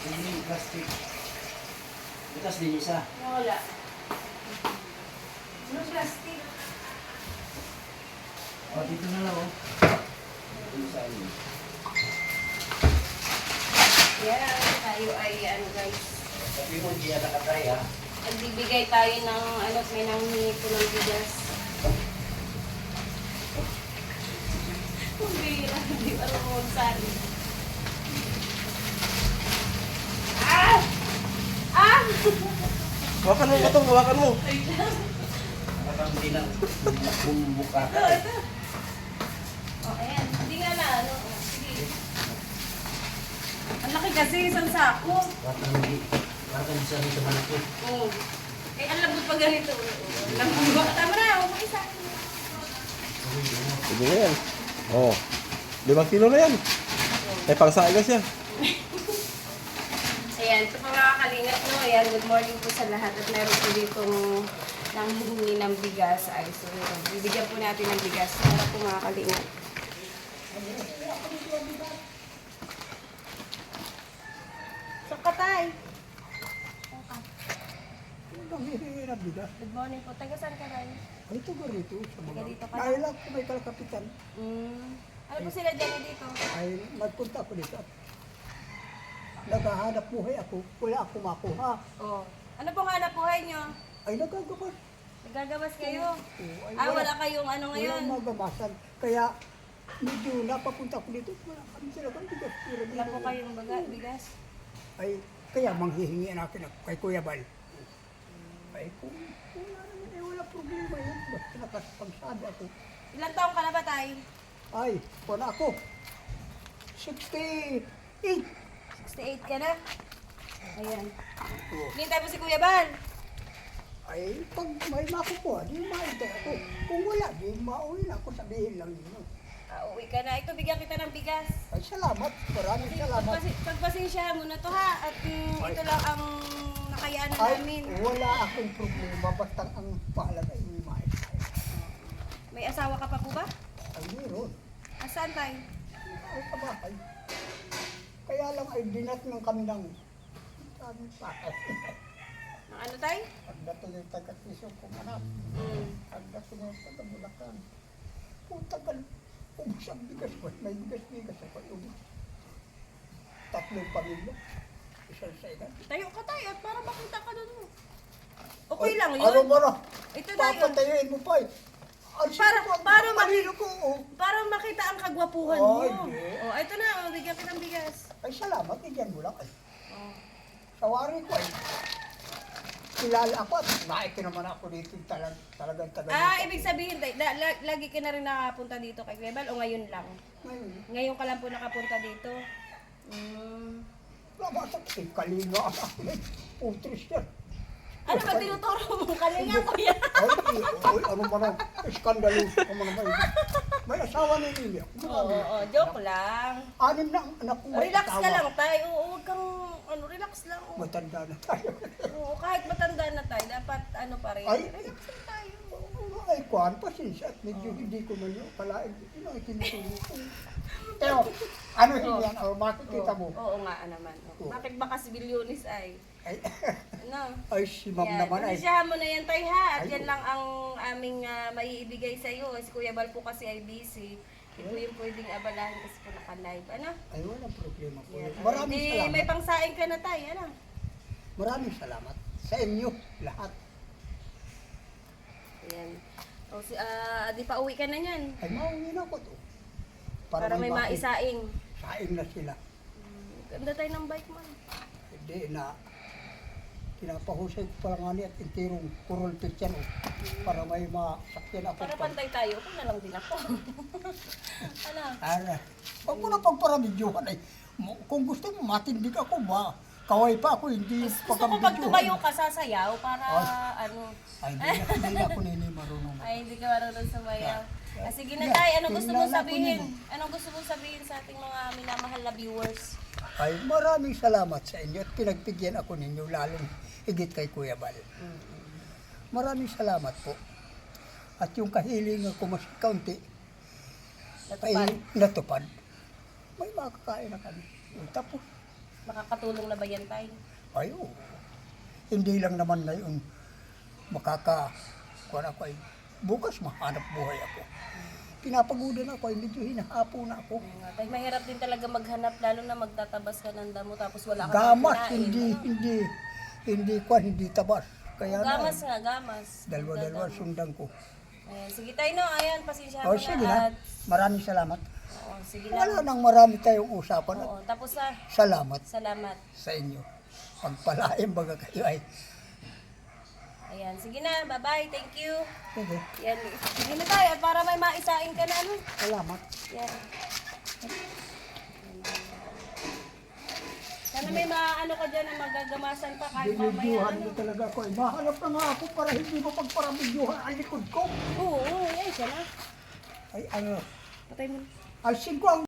Ini plastic. Bukas din isa. Wala. Ano plastic? O, dito na lang, oh. Dito sa inyo. Yan, tayo ay ano guys. Sabi mo, hindi yan nakatry, ha? Nagbibigay tayo ng ano, may nanghingi po ng bigas. Hindi marunong sari. Ah! Ah! Hawakan mo ito, hawakan mo. Parang hindi na bumubuka. Ito, ito. Oh, ayan. Hindi nga na, ano. Oh, sige. Ang laki kasi, isang sako. Parang isa rin sa malaki. Oh. Eh, ang lambot pa ganito. Lambot. Tama na, huwag isa. Sige na yan. Oo. 5 kilo na yan. Ay, pangsagas yan. Ayan, ito po mga kalingap, no? Ayan, good morning po sa lahat. At meron po ditong nanghihingi ng bigas. Ay, so, bibigyan po natin ng bigas. Meron po mga kalingap. Sakatay. Hirap bigas. Good morning po. Taga saan ka rin? Ay, ito ba rito? Sa mga... Taga dito ka Dahil na? lang kung may kalakapitan, Ano po sila dyan dito? ay nagpunta ako dito. Naghahanap buhay ako, wala ako makuha. Oh. Ano pong hanap buhay nyo? Ay, nagagawa. Nagagawas kayo? Oh, ay, Wala kayong ano ngayon? Walang magamasan. Kaya, medyo napapunta ako dito, wala kami talagang bigas. Wala po kayong bigas? Ay, kaya manghihingi natin ako kay Kuya Bal. Ay, kung wala naman, eh, wala problema yan. Basta nakapagsabi ako. Ilang taong ka na ba tayo? Ay, wala ako. 68. 68 ka na? Ayan. Oh. Hinintay mo si Kuya Bal. Ay, pag may makukuha, di maintay ako. Kung wala, di mauwi na ako, sabihin lang yun. Uwi ka na. Ito, bigyan kita ng bigas. Ay, salamat. Maraming salamat. Pagpasensyahan mo na to ha. At ito lang ang nakayaanan Ay, namin. wala akong problema. Basta ang pahalaga ay may maintay. May asawa ka pa po ba? Ay, meron. Saan tayo? Ay, kabahay. Kaya lang ay dinatnan kami ng aming patay. Ng ano tayo? Pagdating yung taga-tisyo kong anak. Pagdating yung taga-Bulacan. Tagal. Ubus ang bigas ko. May bigas-bigas ako. Ubus. 3 pamilya. Isang sa ilan. Tayo ka tayo at para makita ka doon. Okay lang yun. Ano mo na? Ito tayo. Papatayin mo pa eh. Para malino ko. Oh. Para makita ang kagwapuhan Ay, mo. di. Oh, ito na. Bigyan kita ng bigas. Ay, salamat. Bigyan mo lang. Ay, Oh. sawari ko ay. Kilala ako at naik naman ako dito talagang tagal. Ibig sabihin, lagi ka na rin nakapunta dito kay Kuya Bal o ngayon lang? Ngayon, Ngayon ka lang po nakapunta dito? namasak si Kalinga. Putris yan. Ano ba tinuturo mo? Kalinga ko yan. Ay, ano ba na? Iskandalo ko mo naman. May asawa ni Lilia. Oo, joke lang. 6 na ang anak ko. may Relax ka asawa. lang tayo. Oo, huwag kang, relax lang. Matanda na tayo. Oo, kahit matanda na tayo, dapat pa rin. Ay. Relax lang tayo. Ay, kuhan, pasensya at medyo hindi ko man yung palain. Yun ang tinuturo ko. Pero, ano yan? O, makikita mo. Oo nga naman. Oo. Bakit ba kasi bilyonis ay? Ay, Ano? ay si ma'am Yan. naman ay. Pasensyahan mo na yan, tay ha. At Ay, yan lang ang aming maiibigay sa iyo. Si Kuya Bal po kasi ay busy. Hindi po yung pwedeng abalahin kasi po naka-live. Ano? Ay, walang problema po. Yan. Maraming Di, salamat. may pangsaing ka na tay. Ano? Maraming salamat sa inyo lahat. Yan. O, di pa uwi ka na yan. Ay, mauwi na ko to. Para may maisaing. Saing na sila. Ganda tayo ng bike man. Hindi na pinapahusay ko pala nga niya at intirong kurol yan para may masakyan ako. Para pantay tayo. Kung na lang din ako. Ano? Huwag mo na pagparamidyohan ay. Kung gusto mo matindig ako ba? Kaway pa ako, hindi Gusto ko pag tumayo ka, sasayaw para ano. Ay, hindi na ako nini marunong. Ay, hindi ka marunong sumayaw. Sige na Yeah. tay, anong gusto mong Kilala ko sabihin? yun. Anong gusto mong sabihin sa ating mga minamahal na viewers? Ay, maraming salamat sa inyo at pinagbigyan ako ninyo lalong higit kay Kuya Bal. Maraming salamat po. At yung kahilingan ko mas kaunti Natupad. ay natupad. May makakain na kami. Tapos, Makakatulong na ba yan tayo? Ay, oo. Hindi lang naman ngayon kuwan ako ay bukas mahanap buhay ako. Pinapagudan ako, ay medyo hinahapo na ako. Tay, mahirap din talaga maghanap, lalo na magtatabas ka ng damo tapos wala ka Gamas, kinain, ano? hindi tabas. Kaya na, Gamas nga, gamas. dalawa sundan ko. Ayan, sige tayo no, ayan, pasensya O mo sige na. na, maraming salamat. Oo, sige na. Wala nang marami tayong usapan at Oo, tapos na. salamat Salamat. sa inyo. Pagpalain baga kayo ay. Ayan, sige na, bye-bye, thank you. Sige, Yan, sige na tayo, at para may maisain ka na, ano? salamat. Yan. Sana may maano ka dyan na magagamasan pa kahit mamaya, Binidyohan ano? mo talaga ako. Mahanap na nga ako para hindi mo pagparabidyohan ang likod ko. Oo, yan, siya na. Ay, ano, Patay mo. alsin ko ang